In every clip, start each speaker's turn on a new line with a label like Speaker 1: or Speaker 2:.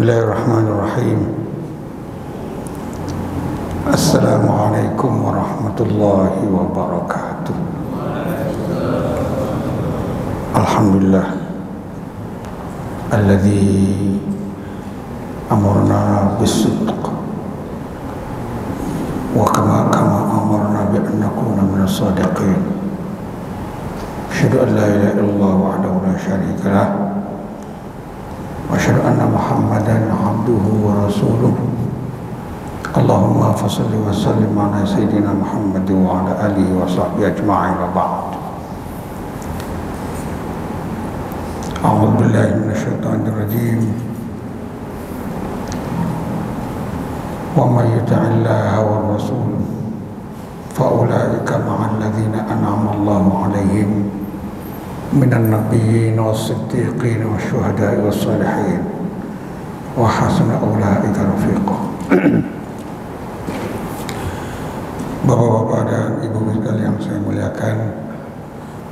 Speaker 1: Bismillahirrahmanirrahim. Assalamualaikum warahmatullahi wabarakatuh. Alhamdulillah alladzi amarna bis-sidq wa kama amarna bi an nakuna minas sadiqin. Asyhadu an la ilaha illallah wahdahu la syarika lah wa asyhadu anna Muhammadan abduhu wa rasuluh. Allahumma fassalli wa sallim ala sayyidina Muhammad wa ala alihi wa sahbihi ajma'in wa ba'd. A'udzu billahi minasyaitonir rajim. Wa may yuti'illaha war rasul fa ulaika ma'al ladzina an'ama Allahu 'alaihim minan nabiyyin was-siddiqin wasyuhada'i was-shalihin wa hasuna ulaika rafiqa. Bapak-bapak dan ibu-ibu sekalian yang saya muliakan,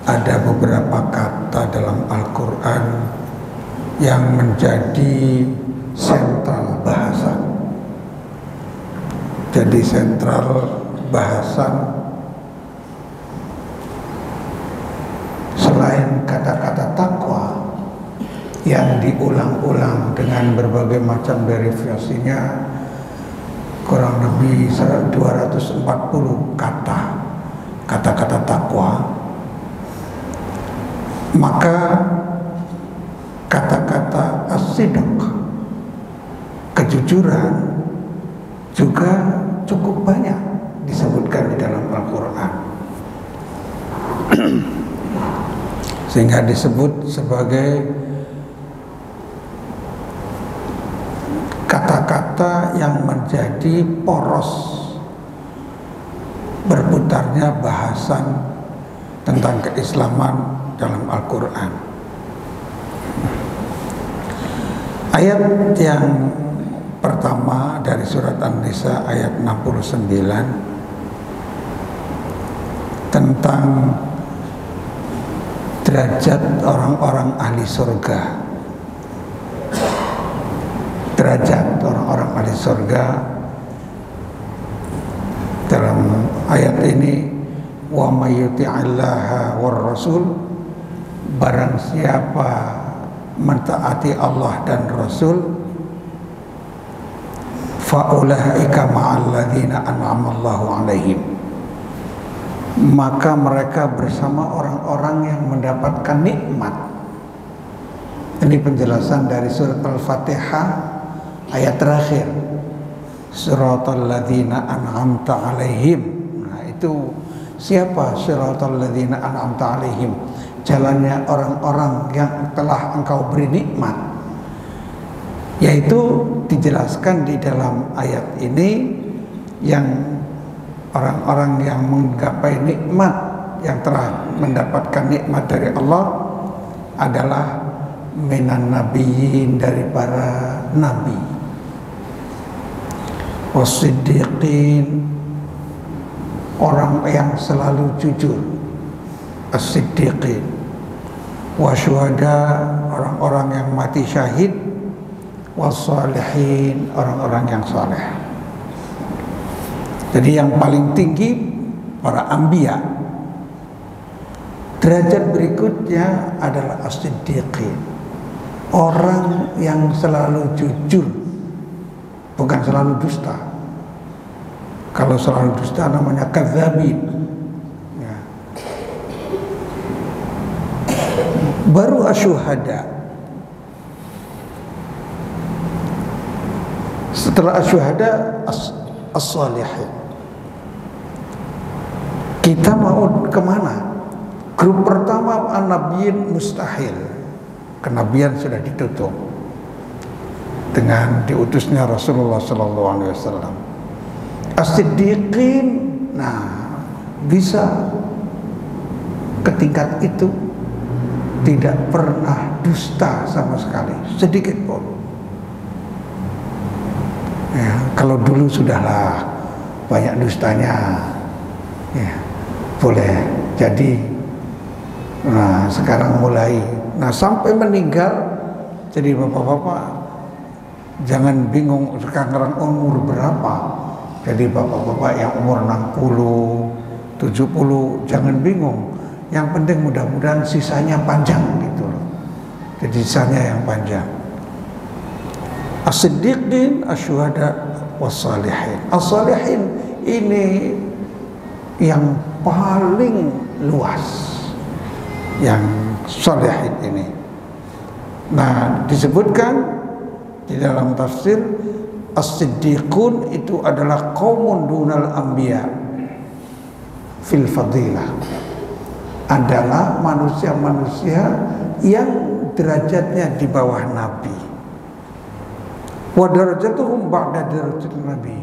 Speaker 1: ada beberapa kata dalam Al-Quran yang menjadi sentral bahasan. Jadi sentral bahasan selain kata-kata takwa yang diulang-ulang dengan berbagai macam derivasinya, kurang lebih 240 kata-kata takwa, maka kata-kata as-sidq, kejujuran, juga cukup banyak disebutkan di dalam Al-Quran. Sehingga disebut sebagai kata-kata yang menjadi poros berputarnya bahasan tentang keislaman dalam Al-Quran. Ayat yang pertama dari surat An-Nisa ayat 69 tentang derajat orang-orang ahli surga. Derajat orang-orang ahli surga dalam ayat ini, wa may yuti'illaha war rasul, barang siapa mentaati Allah dan Rasul, fa ulaika ma'al ladzina an'ama Allahu 'alaihim, maka mereka bersama orang-orang yang mendapatkan nikmat. Ini penjelasan dari surat Al-Fatihah ayat terakhir, siratal ladzina an'amta 'alaihim. Nah, itu siapa siratal ladzina an'amta 'alaihim? Jalannya orang-orang yang telah engkau beri nikmat. Yaitu dijelaskan di dalam ayat ini, yang orang-orang yang menggapai nikmat, yang telah mendapatkan nikmat dari Allah adalah minan nabiyyin, dari para nabi, was-siddiqin, orang yang selalu jujur, as-siddiqin, wasyuhada, orang-orang yang mati syahid, was-salihin, orang-orang yang saleh. Jadi yang paling tinggi para anbiya. Derajat berikutnya adalah as-siddiqin, orang yang selalu jujur, bukan selalu dusta. Kalau selalu dusta namanya kadzabin. Ya. Baru asyuhada. Setelah asyuhada, as-salihin. Kita mau kemana? Grup pertama an-nabiyyin mustahil. Kenabian sudah ditutup dengan diutusnya Rasulullah SAW. As-siddiqin, nah, bisa ke tingkat itu, tidak pernah dusta sama sekali, sedikit pun. Ya, kalau dulu sudahlah banyak dustanya, ya, boleh jadi. Nah, sekarang mulai, nah sampai meninggal. Jadi bapak-bapak Jangan bingung sekarang umur berapa. Jadi bapak-bapak yang umur 60, 70, jangan bingung. Yang penting mudah-mudahan sisanya panjang gitu loh. Jadi sisanya yang panjang. As-siddiqin, asyuhada, was-salihin. As-salihin ini yang paling luas, yang salihin ini. Nah, disebutkan di dalam tafsir as-siddiqun itu adalah qaumun dunal anbiya fil fadilah, adalah manusia-manusia yang derajatnya di bawah nabi. Wa darajatuhum ba'da darajatil nabi,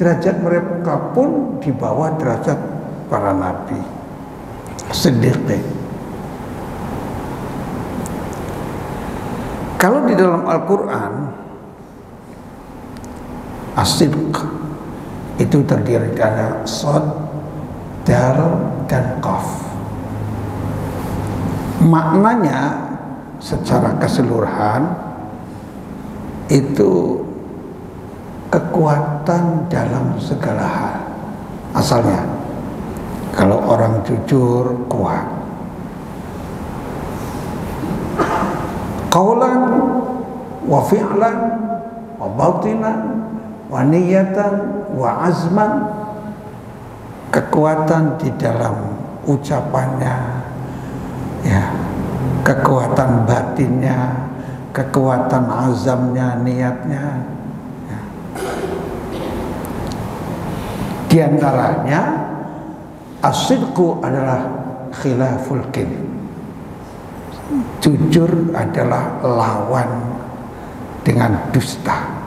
Speaker 1: derajat mereka pun di bawah derajat para nabi. Siddiqin. Kalau di dalam Al-Quran as-sidq itu terdiri dari shad, dal, dan qaf. Maknanya secara keseluruhan itu kekuatan dalam segala hal. Asalnya kalau orang jujur kuat, qaulan wa fi'lan wa batinan wa niyatan wa azman, kekuatan di dalam ucapannya, ya, kekuatan batinnya, kekuatan azamnya, niatnya, ya. Di antaranya as-sidqu adalah khilaful kadhib. Jujur adalah lawan dengan dusta.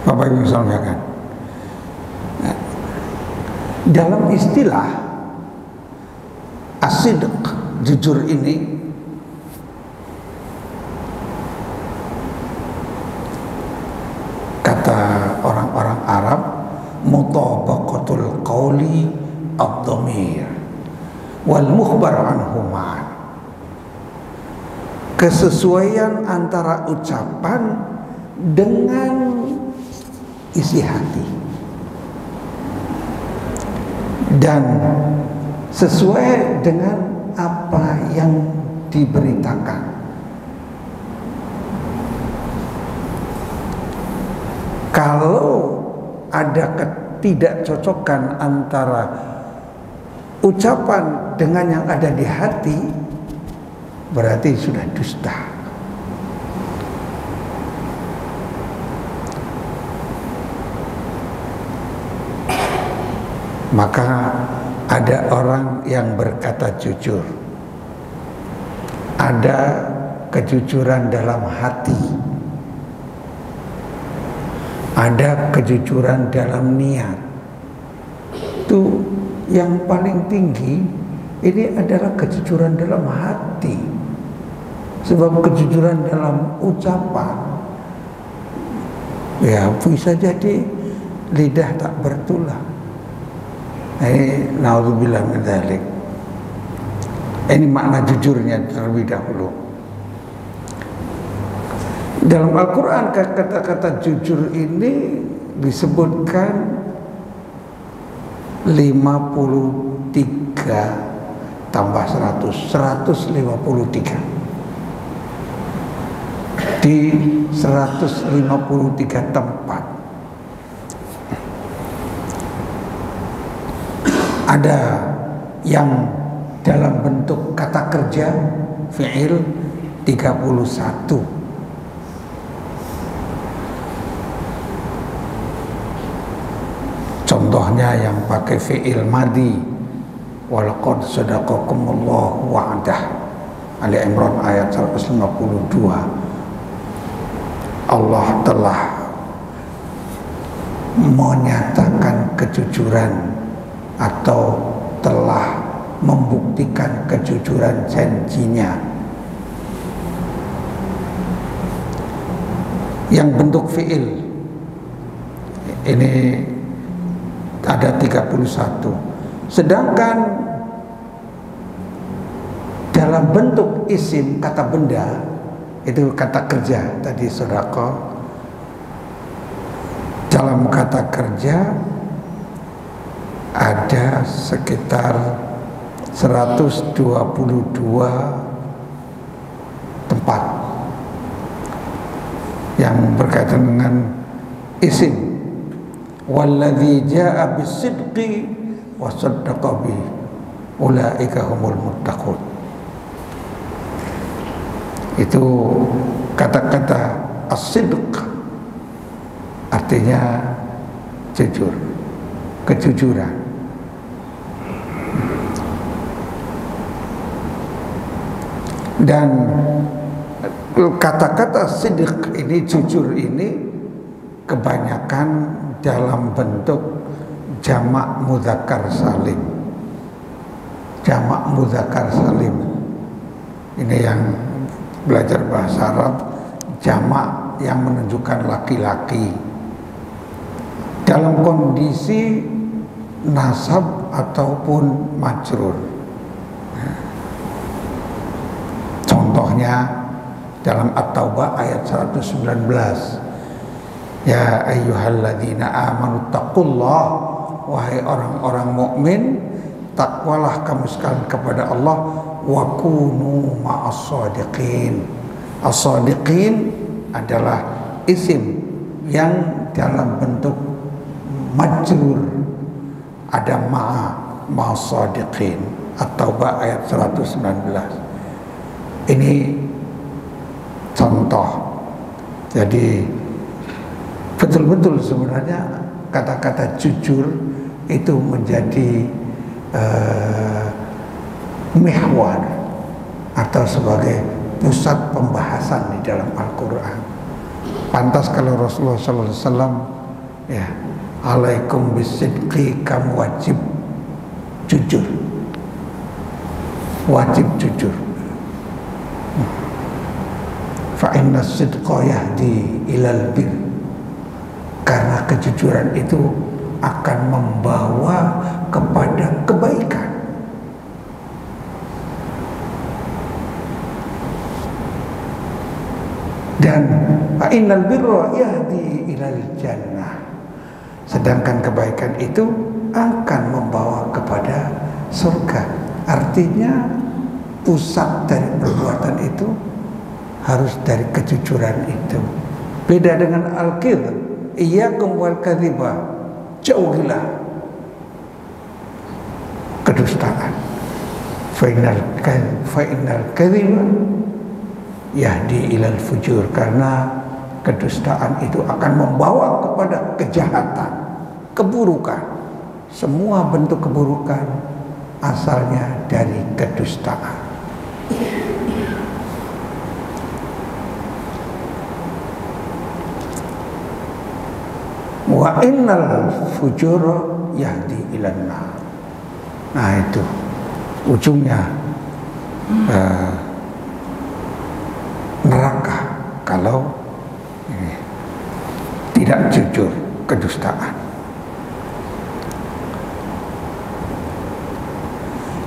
Speaker 1: Bapak Ibu sampaikan, dalam istilah as-sidq, jujur ini kata orang-orang Arab mutabaqatul qawli ad-dhamir wal mukhbar anhuma, kesesuaian antara ucapan dengan isi hati dan sesuai dengan apa yang diberitakan. Kalau ada ketidakcocokan antara ucapan dengan yang ada di hati, berarti sudah dusta. Maka ada orang yang berkata jujur, ada kejujuran dalam hati, ada kejujuran dalam niat. Itu yang paling tinggi, ini adalah kejujuran dalam hati. Sebab kejujuran dalam ucapan, ya bisa jadi lidah tak bertulang. Naudzubillah min dzalik. Ini makna jujurnya terlebih dahulu. Dalam Al-Quran kata-kata jujur ini disebutkan 53 tambah 100, 153. Di 153 tempat ada yang dalam bentuk kata kerja fi'il 31, contohnya yang pakai fi'il madi, walaqad sadaqakumullahu wa'dah, Ali Imran ayat 152. Allah telah menyatakan kejujuran atau telah membuktikan kejujuran janjinya. Yang bentuk fi'il ini ada 31. Sedangkan dalam bentuk isim kata benda, itu kata kerja tadi sodaqah. Dalam kata kerja ada sekitar 122 tempat yang berkaitan dengan isim. Walladzi jaa'a bis-sidqi wa saddaqa bi ulaika humul muttaqun. Itu kata-kata as-sidq artinya jujur, kejujuran. Dan kata-kata sidq ini, jujur ini, kebanyakan dalam bentuk jamak mudzakkar salim. Jamak mudzakkar salim ini yang belajar bahasa Arab, jamak yang menunjukkan laki-laki dalam kondisi nasab ataupun majrur. Contohnya dalam At-Taubah ayat 119, ya ayyuhalladzina amanu taqullah, wahai orang-orang mukmin, takwalah kamu sekalian kepada Allah, wa kunu ma'as-shadiqin. As-shadiqin adalah isim yang dalam bentuk majrur, ada ma'as-shadiqin. At-Taubah ayat 119. Ini contoh. Jadi betul-betul sebenarnya kata-kata jujur itu menjadi mihwar atau sebagai pusat pembahasan di dalam Al-Quran. Pantas kalau Rasulullah SAW, ya, alaikum bisidqi, kamu wajib jujur, wajib jujur. Fa inna sidqa yahdi ilal bir, karena kejujuran itu akan membawa kepada kebaikan. Dan fa innal birra yahdi ilal jannah, sedangkan kebaikan itu akan membawa kepada surga. Artinya pusat dari perbuatan itu harus dari kejujuran itu. Beda dengan al-kidz, iyyakum wal kadziba, jauhilah kedustaan. Fa innal kadziba yahdi ilal fujur, karena kedustaan itu akan membawa kepada kejahatan, keburukan. Semua bentuk keburukan asalnya dari kedustaan. Wa innal fujura yahdi ilan nar. Nah itu ujungnya neraka kalau tidak jujur, kedustaan.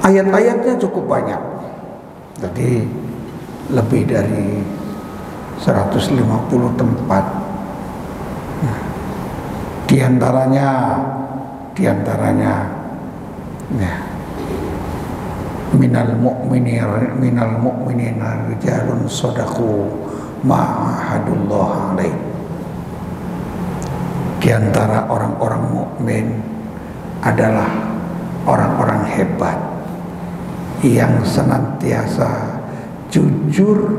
Speaker 1: Ayat-ayatnya cukup banyak. Jadi lebih dari 150 tempat. Di antaranya ya, minal mu'minina rijalun shadaqu ma'ahadullah alaih. Di antara orang-orang mukmin adalah orang-orang hebat yang senantiasa jujur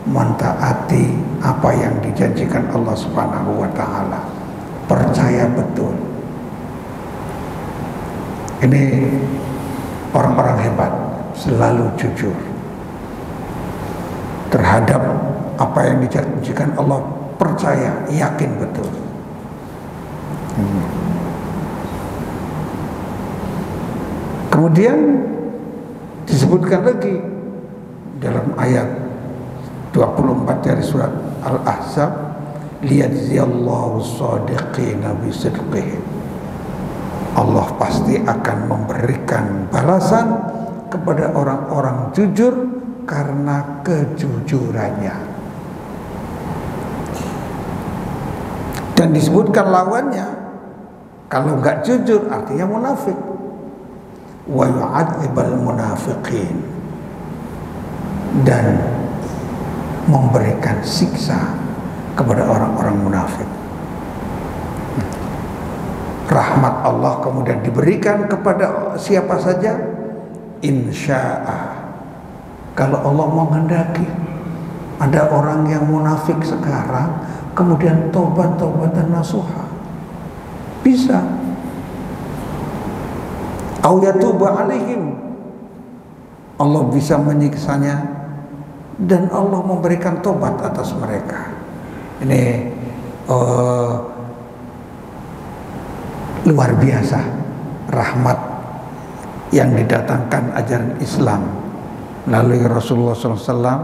Speaker 1: mentaati apa yang dijanjikan Allah Subhanahu wa taala. Percaya betul. Ini orang-orang hebat, selalu jujur terhadap apa yang dijanjikan Allah, percaya, yakin betul. Kemudian disebutkan lagi dalam ayat 24 dari surat Al-Ahzab, liyajziyallahu shadiqina bisidqihim. Allah pasti akan memberikan balasan kepada orang-orang jujur karena kejujurannya. Dan disebutkan lawannya, kalau nggak jujur artinya munafik. Wa yu'adzibal munafiqin, dan memberikan siksa kepada orang-orang munafik. Rahmat Allah kemudian diberikan kepada siapa saja, insya'a, kalau Allah menghendaki. Ada orang yang munafik sekarang kemudian tobat dan nasuha, bisa. Au yatuba alaihim, Allah bisa menyiksanya dan Allah memberikan tobat atas mereka. Ini luar biasa rahmat yang didatangkan ajaran Islam melalui Rasulullah SAW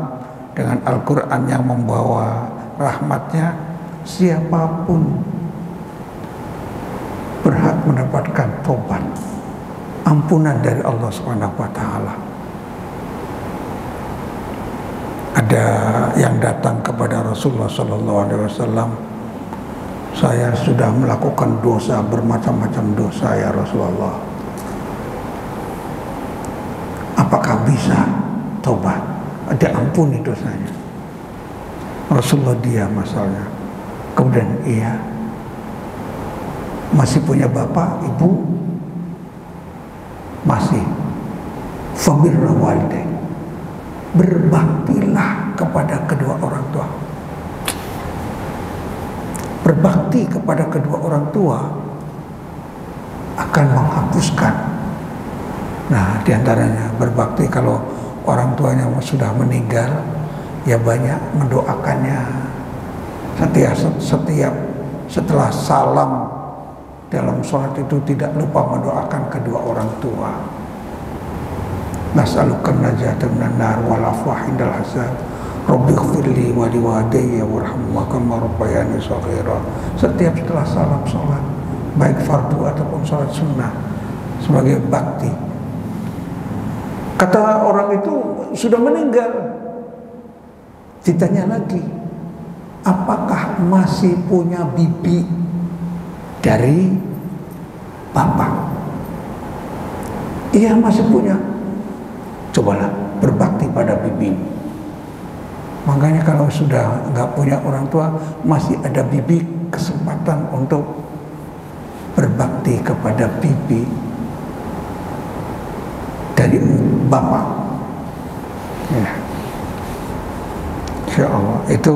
Speaker 1: dengan Al-Quran yang membawa rahmatnya. Siapapun berhak mendapatkan tobat, ampunan dari Allah SWT. Ada yang datang kepada Rasulullah SAW, saya sudah melakukan dosa, bermacam-macam dosa ya Rasulullah, apakah bisa tobat, diampuni dosanya? Rasulullah diam masalahnya. Kemudian iya, masih punya bapak, ibu? Masih. Fabirra walidain, berbaktilah kepada kedua orang tua. Berbakti kepada kedua orang tua akan menghapuskan. Nah, diantaranya berbakti kalau orang tuanya sudah meninggal, ya banyak mendoakannya. Setiap setelah salam dalam sholat itu tidak lupa mendoakan kedua orang tua. Nas'alukan najatan minan nar wal afwa indal hasad. Rabbi ighfirli wa liwalidayya warhamhuma kama rabbayani shaghira. Setiap setelah salam sholat, baik fardu ataupun sholat sunnah, sebagai bakti. Kata orang itu sudah meninggal. Ditanya lagi, apakah masih punya bibi dari bapak? Iya, masih punya. Cobalah berbakti pada bibi. Makanya kalau sudah nggak punya orang tua, masih ada bibi, kesempatan untuk berbakti kepada bibi dari bapak. Ya. Insya Allah itu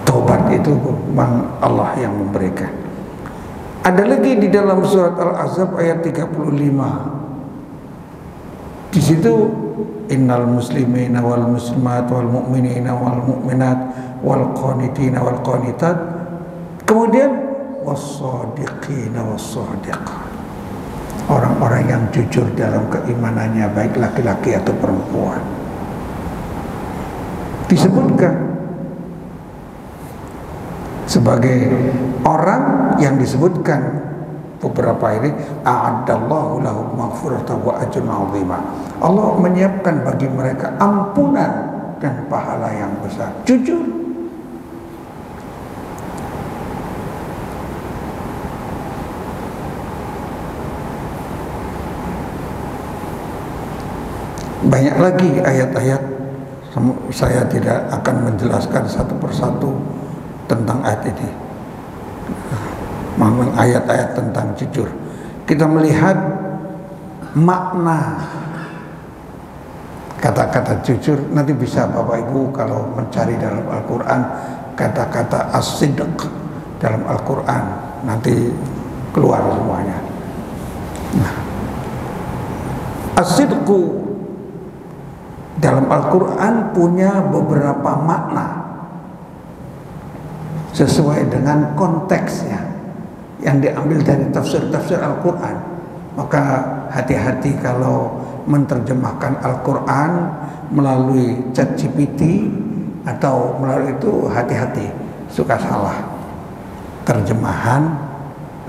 Speaker 1: tobat itu memang Allah yang memberikan. Ada lagi di dalam surat Al-Ahzab ayat 35. Di situ innal muslimina wal muslimat wal mu'minina wal mu'minat wal qanitina wal qanitat, kemudian was-shadiqina was-shadiqat, orang-orang yang jujur dalam keimanannya, baik laki-laki atau perempuan. Disebutkan sebagai orang yang disebutkan beberapa ini, a'addallahu lahum maghfiratan wa ajran 'azima. Allah menyiapkan bagi mereka ampunan dan pahala yang besar. Jujur. Banyak lagi ayat-ayat, saya tidak akan menjelaskan satu persatu tentang ayat ini. Memang ayat-ayat tentang jujur. Kita melihat makna kata-kata jujur. Nanti bisa Bapak Ibu kalau mencari dalam Al-Quran kata-kata as-sidq dalam Al-Quran, nanti keluar semuanya. Nah, as-sidqu dalam Al-Quran punya beberapa makna sesuai dengan konteksnya yang diambil dari tafsir-tafsir Al-Quran. Maka hati-hati kalau menerjemahkan Al-Quran melalui ChatGPT atau melalui itu, hati-hati, suka salah terjemahan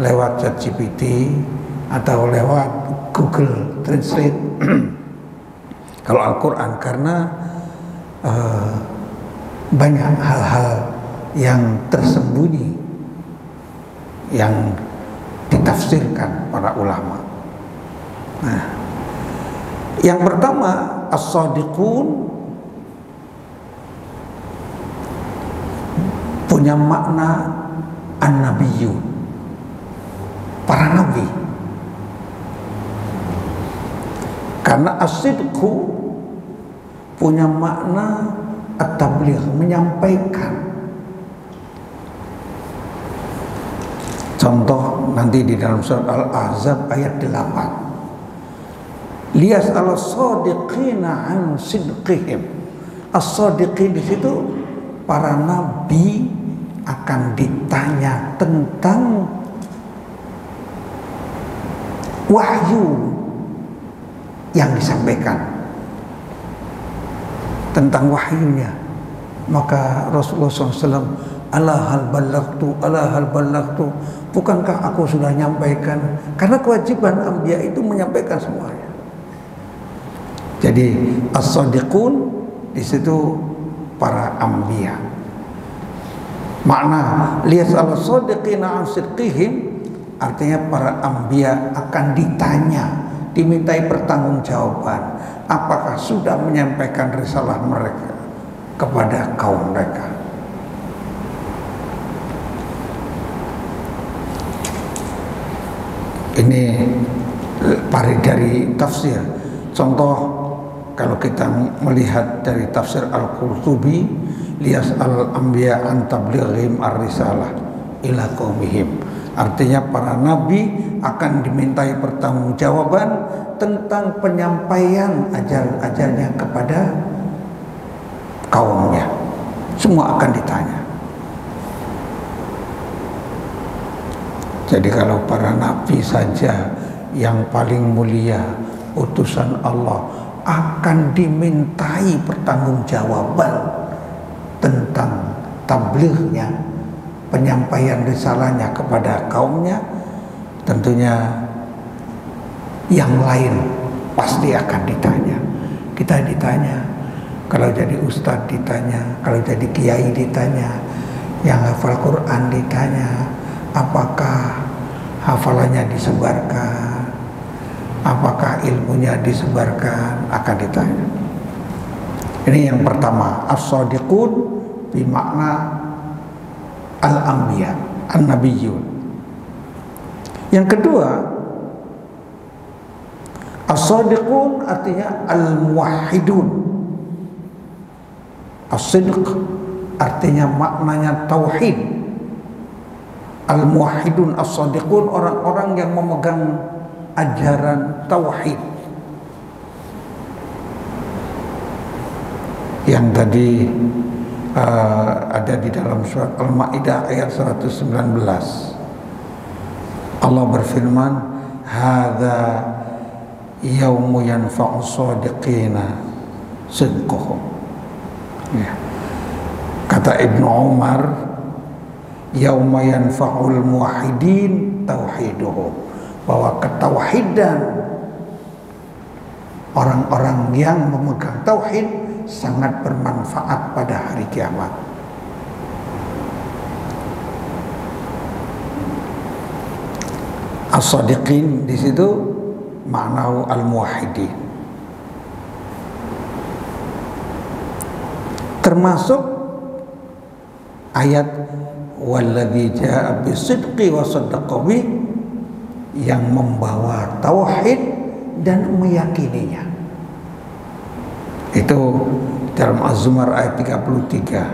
Speaker 1: lewat ChatGPT, atau lewat Google Translate kalau Al-Quran, karena banyak hal-hal yang tersembunyi yang ditafsirkan para ulama. Nah, yang pertama, as-sadiqun punya makna an-nabiyyun, para nabi. Karena as-sidqu punya makna at-tabligh, menyampaikan. Contoh nanti di dalam surat Al-Ahzab ayat 8. Liyas al-sadiqina an sidqihim. As-sadiqin di situ para nabi akan ditanya tentang wahyu yang disampaikan, tentang wahyunya. Maka Rasulullah SAW, ala hal balagtu, bukankah aku sudah nyampaikan? Karena kewajiban anbiya itu menyampaikan semuanya. Jadi as-sadiqun di situ para anbiya. Makna liyas al-sadiqina an sidqihim artinya para anbiya akan ditanya, dimintai pertanggungjawaban apakah sudah menyampaikan risalah mereka kepada kaum mereka. Ini dari tafsir. Contoh kalau kita melihat dari tafsir Al-Qurtubi, liyas al-anbiya an tablighim ar-risalah ila qaumihim. Artinya para nabi akan dimintai pertanggungjawaban tentang penyampaian ajaran-ajarnya kepada kaumnya. Semua akan ditanya. Jadi kalau para nabi saja yang paling mulia, utusan Allah, akan dimintai pertanggungjawaban tentang tablighnya, penyampaian risalahnya kepada kaumnya, tentunya yang lain pasti akan ditanya. Kita ditanya, kalau jadi ustadz ditanya, kalau jadi kiai ditanya, yang hafal Quran ditanya, apakah hafalannya disebarkan, apakah ilmunya disebarkan, akan ditanya. Ini yang pertama, as-sadiqun bimakna al-anbiya, an-nabiyyun. Yang kedua, as-sadiqun artinya al-muwahhidun. As-sidq artinya maknanya tauhid. Al-muwahhidun, as-sadiqun orang-orang yang memegang ajaran tauhid. Yang tadi ada di dalam surat Al-Maidah ayat 119. Allah berfirman, hadza yaumu yanfa'u shadiqina sidquhum. Ya. Kata Ibnu Umar, yauma yanfa'ul muwahhidin tauhiduhum, bahwa ketauhidan orang-orang yang memegang tauhid sangat bermanfaat pada hari kiamat. As-sadiqin di situ makna al-muwahhidin. Termasuk ayat walladzi jaa'a bisidqi wa saddaqa bih, yang membawa tauhid dan meyakininya. Itu dalam Az-Zumar ayat 33.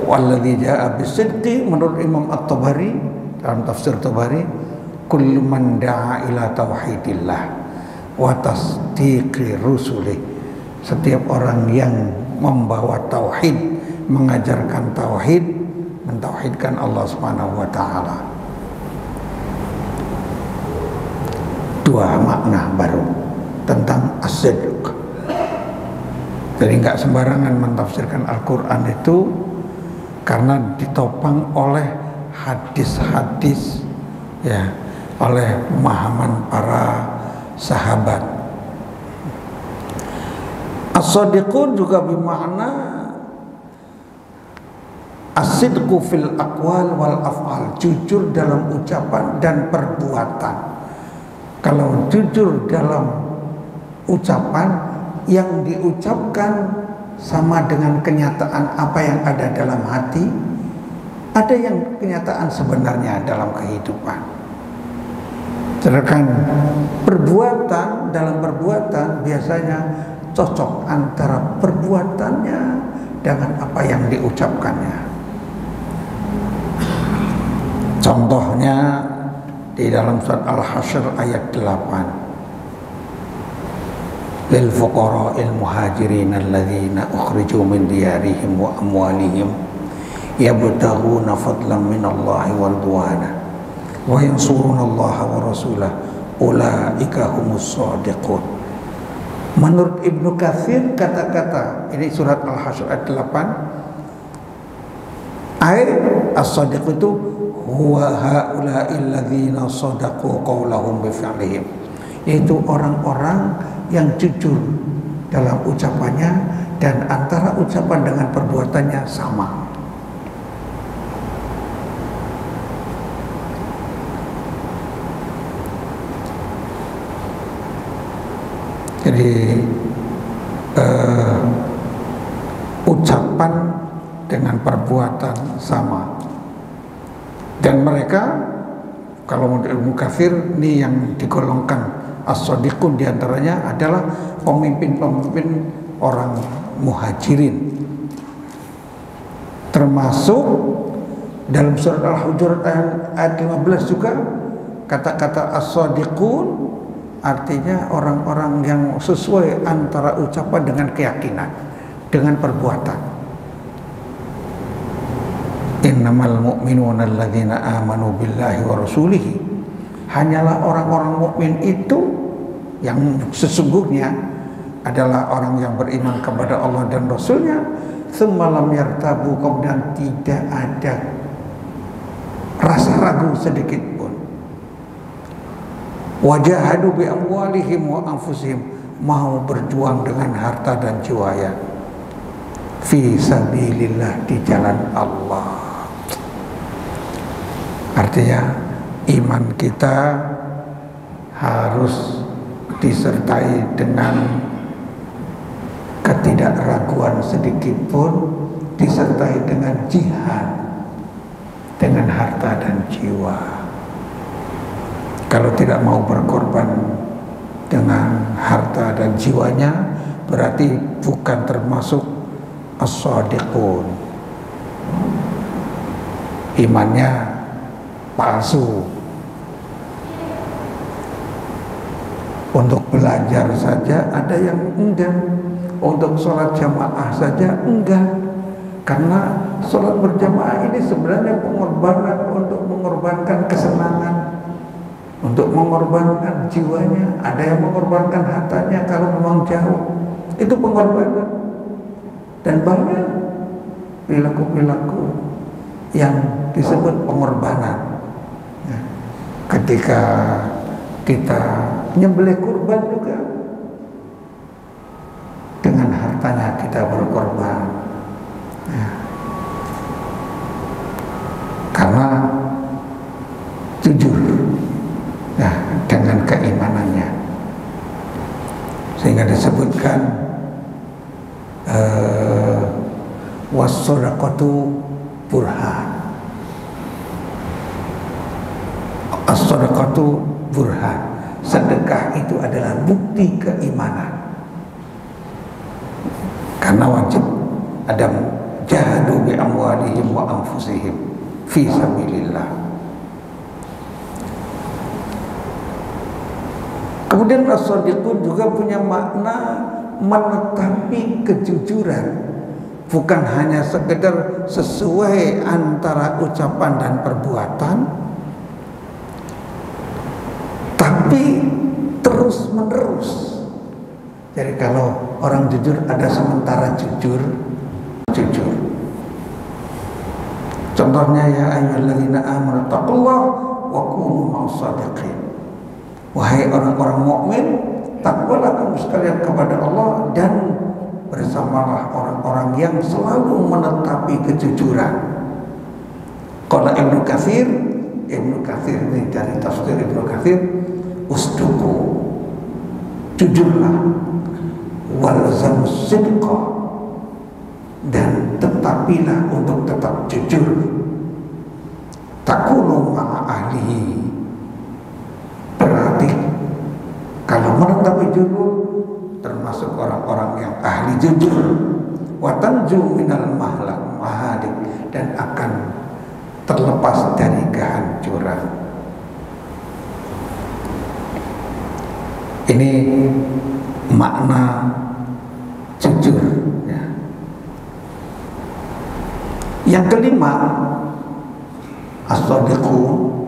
Speaker 1: Walladzi jaa'a bisidqi, menurut Imam At-Tabari dalam tafsir Tabari, kullu man da'a ila tauhidillah wa tasdiqi rusulih, setiap orang yang membawa tauhid, mengajarkan tauhid, mentauhidkan Allah Subhanahu wa taala. Dua makna baru tentang as-sidq. Jadi nggak sembarangan mentafsirkan Al-Quran itu, karena ditopang oleh hadis-hadis ya oleh pemahaman para sahabat. As-sadiqun juga bermakna as-sidqu fil aqwal wal af'al, jujur dalam ucapan dan perbuatan. Kalau jujur dalam ucapan, yang diucapkan sama dengan kenyataan apa yang ada dalam hati, ada yang kenyataan sebenarnya dalam kehidupan. Sedangkan perbuatan, dalam perbuatan biasanya cocok antara perbuatannya dengan apa yang diucapkannya. Contohnya di dalam surat Al-Hasyr ayat 8. Lil fuqara'il muhajirin alladzina ukhriju min diyarihim wa amwalihim yabtaghuna fadlan minallahi wa ridwana wa yansurunallaha wa rasulahu ulaika humus shadiqun. Menurut Ibnu Katsir, kata-kata ini surat Al-Hasyr ayat 8, as-shadiq itu huwa haula'il ladzina shadaqu qaulahum bi fi'lihim, yaitu orang-orang yang jujur dalam ucapannya dan antara ucapan dengan perbuatannya sama. Jadi ucapan dengan perbuatan sama. Dan mereka, kalau menurut Ibnu Katsir, ini yang digolongkan as-shadiqun diantaranya adalah pemimpin-pemimpin orang muhajirin. Termasuk dalam surat Al-Hujurat ayat 15 juga kata-kata as-shadiqun artinya orang-orang yang sesuai antara ucapan dengan keyakinan, dengan perbuatan. Innamal mu'minuna alladzina amanu billahi wa rasulihi, hanyalah orang-orang mukmin itu yang sesungguhnya adalah orang yang beriman kepada Allah dan Rasulnya, tsumma lam yartabu, kemudian tidak ada rasa ragu sedikit pun. Wajahadu bi amwalihim wa anfusihim, mau berjuang dengan harta dan jiwanya fi sabilillah, di jalan Allah. Artinya iman kita harus disertai dengan ketidakraguan sedikit pun, disertai dengan jihad dengan harta dan jiwa. Kalau tidak mau berkorban dengan harta dan jiwanya, berarti bukan termasuk as-shadiqun. Imannya palsu. Untuk belajar saja ada yang enggan, untuk sholat jamaah saja enggan, karena sholat berjamaah ini sebenarnya pengorbanan untuk mengorbankan kesenangan, untuk mengorbankan jiwanya. Ada yang mengorbankan hartanya kalau memang jauh, itu pengorbanan. Dan banyak perilaku-perilaku yang disebut pengorbanan. Ketika kita nyembelih kurban juga, dengan hartanya kita berkorban, karena jujur dengan keimanannya. Sehingga disebutkan was-shadaqatu burhan. As-shadaqatu burhan, sedekah itu adalah bukti keimanan. Karena wajib ada jahadu bi amwalihim wa anfusihim fi sabilillah. Kemudian as-shadiqun juga punya makna menetapi kejujuran, bukan hanya sekedar sesuai antara ucapan dan perbuatan, tapi terus menerus. Jadi kalau orang jujur ada sementara jujur. Contohnya ya ayyuhalladzina amanu taqullaha wa kunu ma'as-shadiqin. Wahai orang-orang mukmin, takwalah kamu sekalian kepada Allah dan bersamalah orang-orang yang selalu menetapi kejujuran. Qala Ibnu Katsir ini dari tafsir Ibnu Katsir, usduqu, jujurlah, walzamus sidqa, dan tetapilah untuk tetap jujur, takunu ma'a ahlihi. Berarti kalau menetapi jujur termasuk orang-orang yang ahli jujur, wa tanju minal mahalik, dan akan terlepas dari kehancuran. Ini makna jujur ya. Yang kelima, as-shadiqun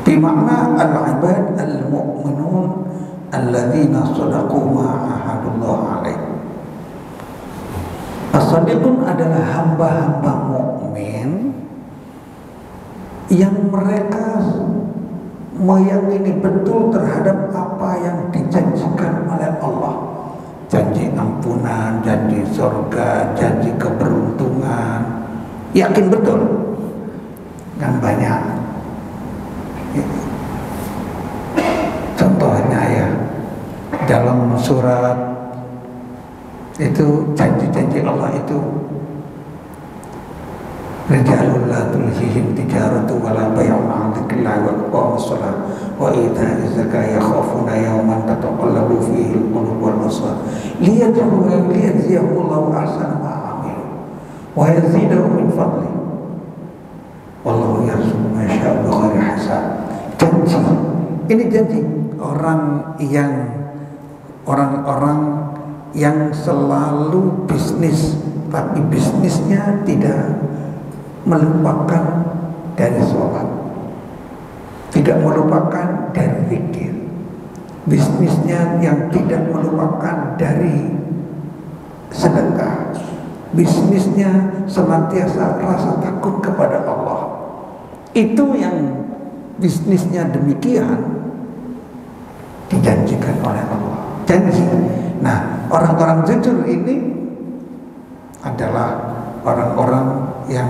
Speaker 1: bimakna al-ibad al-mu'minun alladzina sadaqu ma'ahadullah alaih. As-shadiqun adalah hamba-hamba mukmin yang mereka meyakini betul terhadap apa yang dijanjikan oleh Allah. Janji ampunan, janji surga, janji keberuntungan. Yakin betul. Kan banyak. Contohnya ya, dalam surat itu janji-janji Allah itu, rijalul la tulhihim tijaratu wala bay'un 'an dzikrillah wa iqamis shalah wa ita'iz zakah yakhafuna yawman tataqallabu fihi al-qulub wal absar liyajziyahumullahu ahsana ma 'amilu wa yazidahum min fadli wallahu yarzuqu man yasha'u bighairi hisab. Janji, ini janji orang-orang yang selalu bisnis, tapi bisnisnya tidak melupakan dari sholat, tidak melupakan dari zikir, bisnisnya yang tidak melupakan dari sedekah, bisnisnya senantiasa rasa takut kepada Allah. Itu yang bisnisnya demikian dijanjikan oleh Allah. Janji. Nah, orang-orang jujur ini adalah orang-orang yang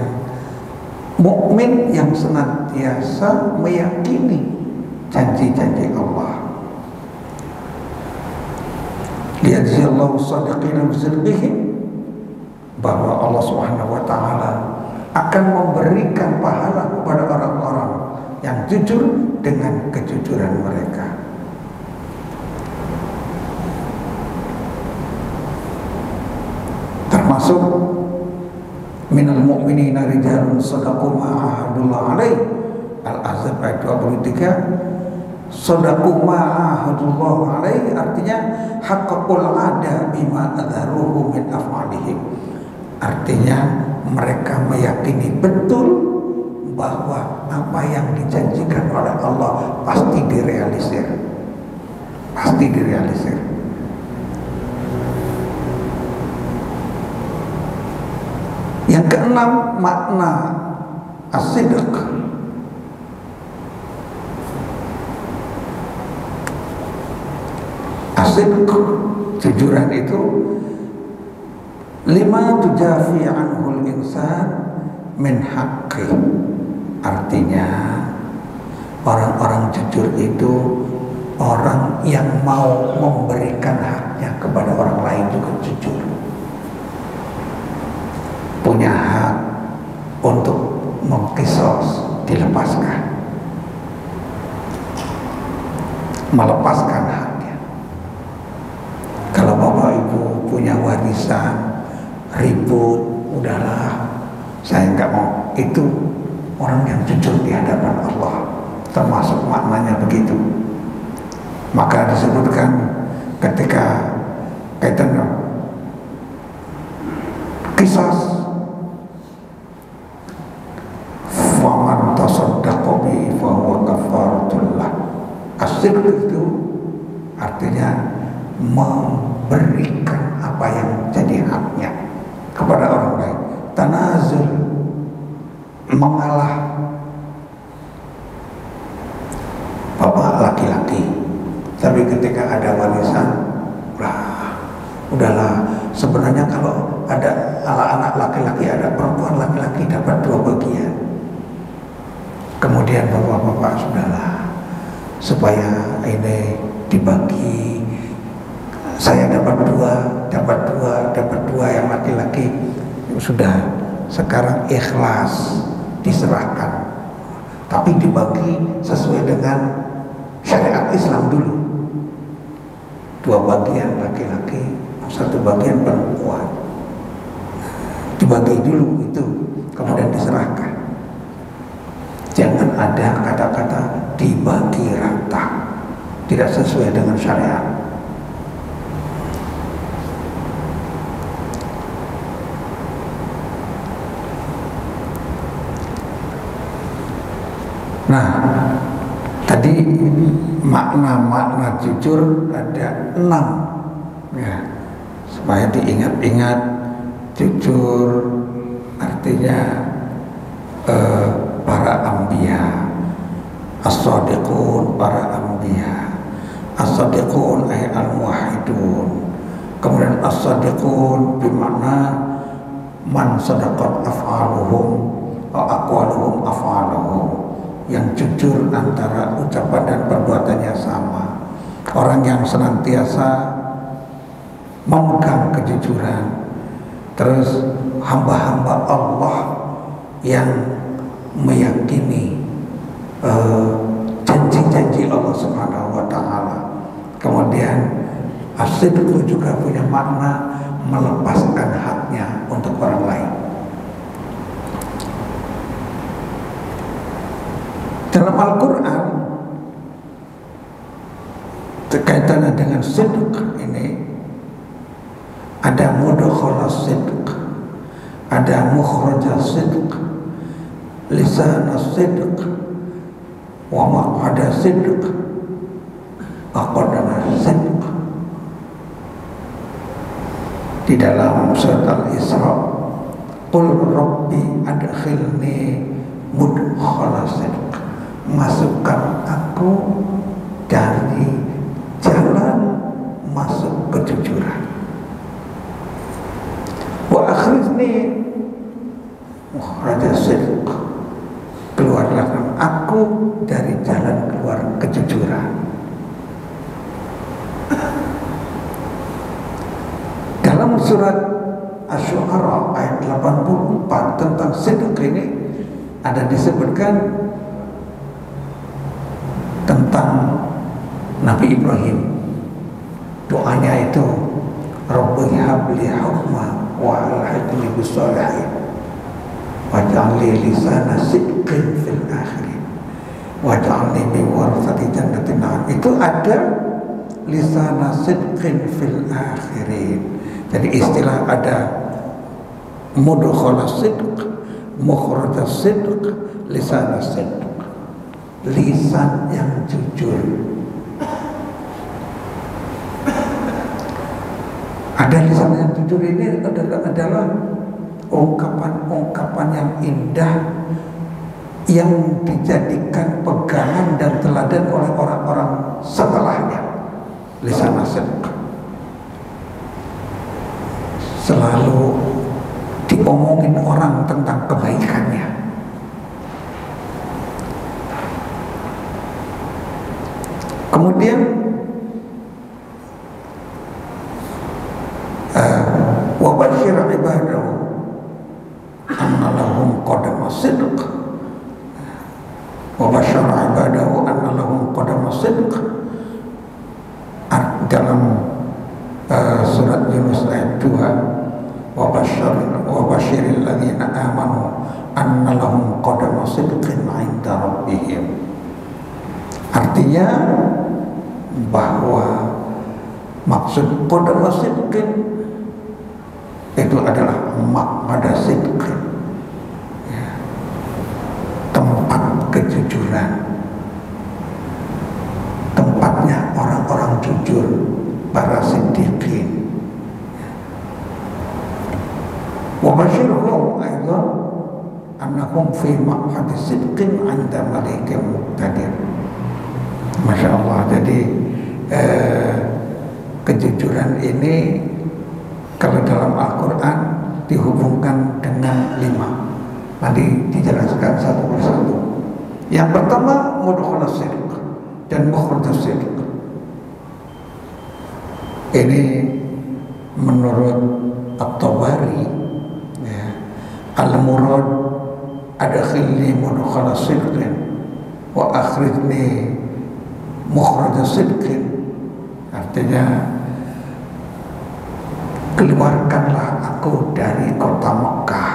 Speaker 1: mukmin yang senantiasa meyakini janji-janji Allah. Liyajziyallahu shadiqina bisidqihim, bahwa Allah Subhanahu wa taala akan memberikan pahala kepada orang-orang yang jujur dengan kejujuran mereka. Termasuk minal mu'minina rijalun sadaqu ma'ahadullah alaih, Al-Ahzab ayat 23. Sadaqu ma'ahadullah alaih artinya haqqaqul ada bima adharuhu min af'alihim, artinya mereka meyakini betul bahwa apa yang dijanjikan oleh Allah pasti direalisir, pasti direalisir. Yang keenam, makna as-sidq. As-sidq, jujuran itu lima tujafi anhul insan min haqqi. Artinya orang-orang jujur itu orang yang mau memberikan haknya kepada orang lain juga jujur. Punya hak untuk mengkisos, dilepaskan, melepaskan haknya. Kalau bapak ibu punya warisan, ribut, udahlah, saya nggak mau. Itu orang yang jujur di hadapan Allah, termasuk maknanya begitu. Maka disebutkan ketika kaitannya kisos, faman tasaddaqa bi fa huwa kafaratul lah. As-sidq itu artinya memberikan apa yang jadi haknya kepada orang lain. Tanazul, mengalah Tapi ketika ada warisan, udahlah. Sebenarnya kalau ada anak laki-laki, ada perempuan laki-laki dapat 2 bagian. Kemudian bapak-bapak sudahlah, supaya ini dibagi. Saya dapat 2, dapat dua yang laki-laki. Sudah, sekarang ikhlas, diserahkan. Tapi dibagi sesuai dengan syariat Islam dulu. 2 bagian laki-laki, 1 bagian perempuan. Dibagi dulu itu, kemudian diserahkan. Jangan ada kata-kata dibagi rata, tidak sesuai dengan syariat. Nah, tadi makna-makna jujur ada 6 ya, supaya diingat-ingat. Jujur artinya para anbiya, as-sadiqun para anbiya, as-sadiqun ay al-muwahhidun. Kemudian as-sadiqun bermakna man sadaqat af'aluhum wa aqwaluhum af'aluhum, yang jujur antara ucapan dan perbuatannya sama. Orang yang senantiasa memegang kejujuran. Terus hamba-hamba Allah yang meyakini janji-janji Allah Subhanahu wa Ta'ala. Kemudian as-sidqu juga punya makna melepaskan haknya untuk orang lain. Dalam Al-Quran berkaitan dengan sidq ini ada mudkhalas sidq, ada mukhrajas sidq, lisanas sidq, wa maq'ada sidq, aqdama sidq. Di dalam surat Al-Isra, qul rabbi adkhilni mudkhalas sidq, masukkan aku dari jalan masuk kejujuran. Wa akhrizni mukhrajas sidq, keluarlah aku dari jalan keluar kejujuran. Dalam surat Asy-Syu'ara ayat 84 tentang sidq ini ada disebutkan tentang Nabi Ibrahim. Doanya itu Rabbi habli hukma wa alhiqni bis-shalihin waj'alni lisana sidqin fil akhirin waj'alni min warathati jannatin na'im. Itu ada lisana sidqin fil akhirin. Jadi istilah ada mudkhalas sidq, mukhrajas sidq, lisana sidq, lisan yang jujur. Ada lisan yang jujur ini adalah ungkapan-ungkapan yang indah yang dijadikan pegangan dan teladan oleh orang-orang setelahnya. Lisan sidq selalu diomongin orang tentang kebaikannya. Kemudian wa basyir ibadahu anna lahum qadama sidq, wa basyir ibadahu anna lahum qadama sidq. Dalam surat Yunus ayat 2, wa basyiril ladzina amanu anna lahum qadama sidqin 'inda rabbihim. Artinya bahwa maksud qadama sidqin itu adalah maq'ada sidqin, ya, tempat kejujuran, tempatnya orang-orang jujur, para siddiqin. Wa basyirhum aidan annahum fi maq'adi sidqin 'inda malikin muqtadir. Masya Allah. Jadi kejujuran ini kalau dalam Al-Quran dihubungkan dengan 5. Nanti dijelaskan satu persatu. Yang pertama mudkhalus sidq dan mukhrajus sidq. Ini menurut At-Tabari, ya, al-murad adkhilni mudkhalus sidqin wa akhrijni mukhrajus sidqin. Artinya, keluarkanlah aku dari kota Mekah.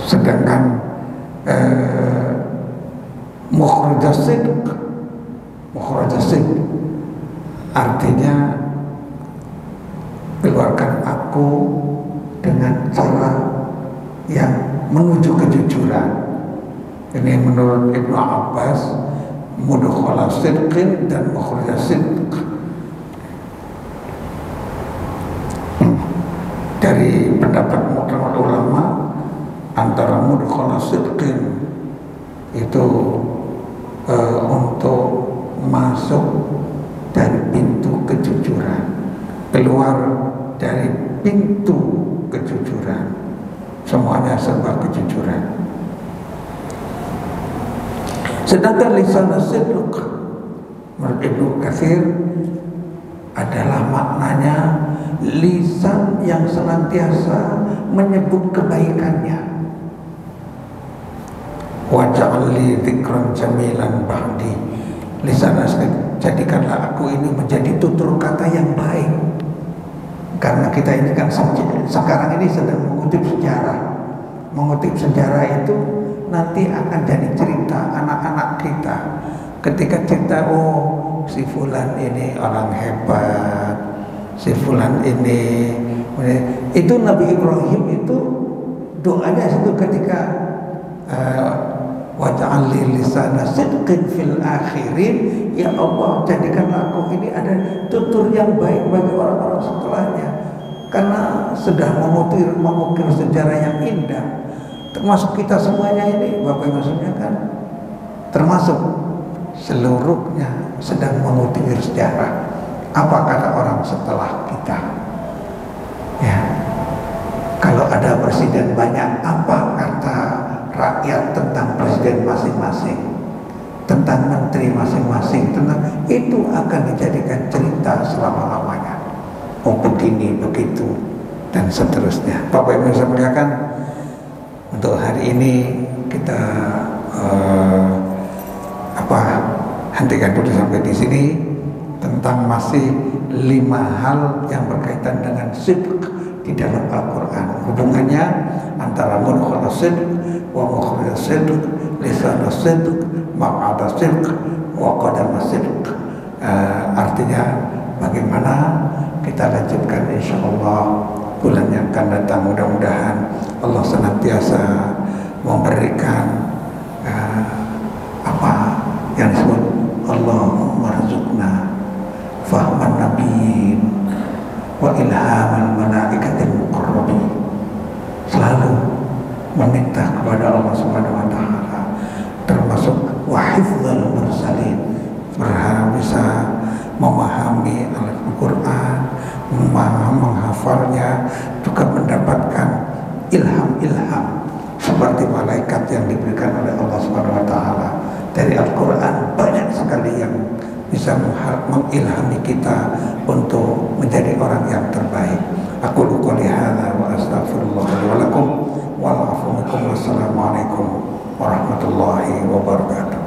Speaker 1: Sedangkan mukhrajus sidq artinya keluarkan aku dengan cara yang menuju kejujuran. Ini menurut Ibnu Abbas, mudkhalus sidqin dan mukhrajus sidq. Dari pendapat ulama, antara mudkhalus sidqin itu untuk masuk dari pintu kejujuran, keluar dari pintu kejujuran, semuanya serba kejujuran. Sedangkan lisan sidq menurut Ibnu Katsir adalah maknanya lisan yang senantiasa menyebut kebaikannya. Waj'al li dzikran jamilan ba'di. Lisan jadikanlah aku ini menjadi tutur kata yang baik. Karena kita ini kan sekarang ini sedang mengutip sejarah. Mengutip sejarah itu nanti akan jadi cerita anak-anak kita. Ketika cerita, oh si fulan ini orang hebat, si fulan ini, itu Nabi Ibrahim itu doanya itu ketika waj'al li lisana sidqin fil akhirin, ya Allah jadikanlah aku ini ada tutur yang baik bagi orang-orang setelahnya. Karena sudah mengukir sejarah yang indah, termasuk kita semuanya ini, Bapak Ibu maksudnya kan, termasuk seluruhnya sedang mengukir sejarah. Apa kata orang setelah kita? Ya, kalau ada presiden banyak, apa kata rakyat tentang presiden masing-masing, tentang menteri masing-masing, tentang itu akan dijadikan cerita selama-lamanya. Oh begini, begitu, dan seterusnya. Bapak Ibu saya muliakan, untuk hari ini kita hentikan dulu sampai di sini tentang masih 5 hal yang berkaitan dengan sidq di dalam Al-Quran. Hubungannya antara mudkhalus sidq wa mukhrajus sidq, lisanus sidq, maq'adus sidq, wa qadamus sidq. Artinya bagaimana kita lanjutkan insyaallah bulan yang akan datang. Mudah-mudahan Allah senantiasa memberikan apa yang disebut Allahumma rzuqna fahman nabiyyin wa ilhamal malaikatil muqarrabin. Selalu meminta kepada Allah Subhanahu wa taala, termasuk wa hifdzal mursalin, berharap bisa memahami Al-Quran, menghafalnya, juga mendapatkan ilham-ilham seperti malaikat yang diberikan oleh Allah Subhanahu wa taala. Dari Al-Quran banyak sekali yang bisa mengilhami kita untuk menjadi orang yang terbaik. Aku qouli hadza wa astaghfirullah li wa lakum wa afu minkum. Wassalamualaikum warahmatullahi wabarakatuh.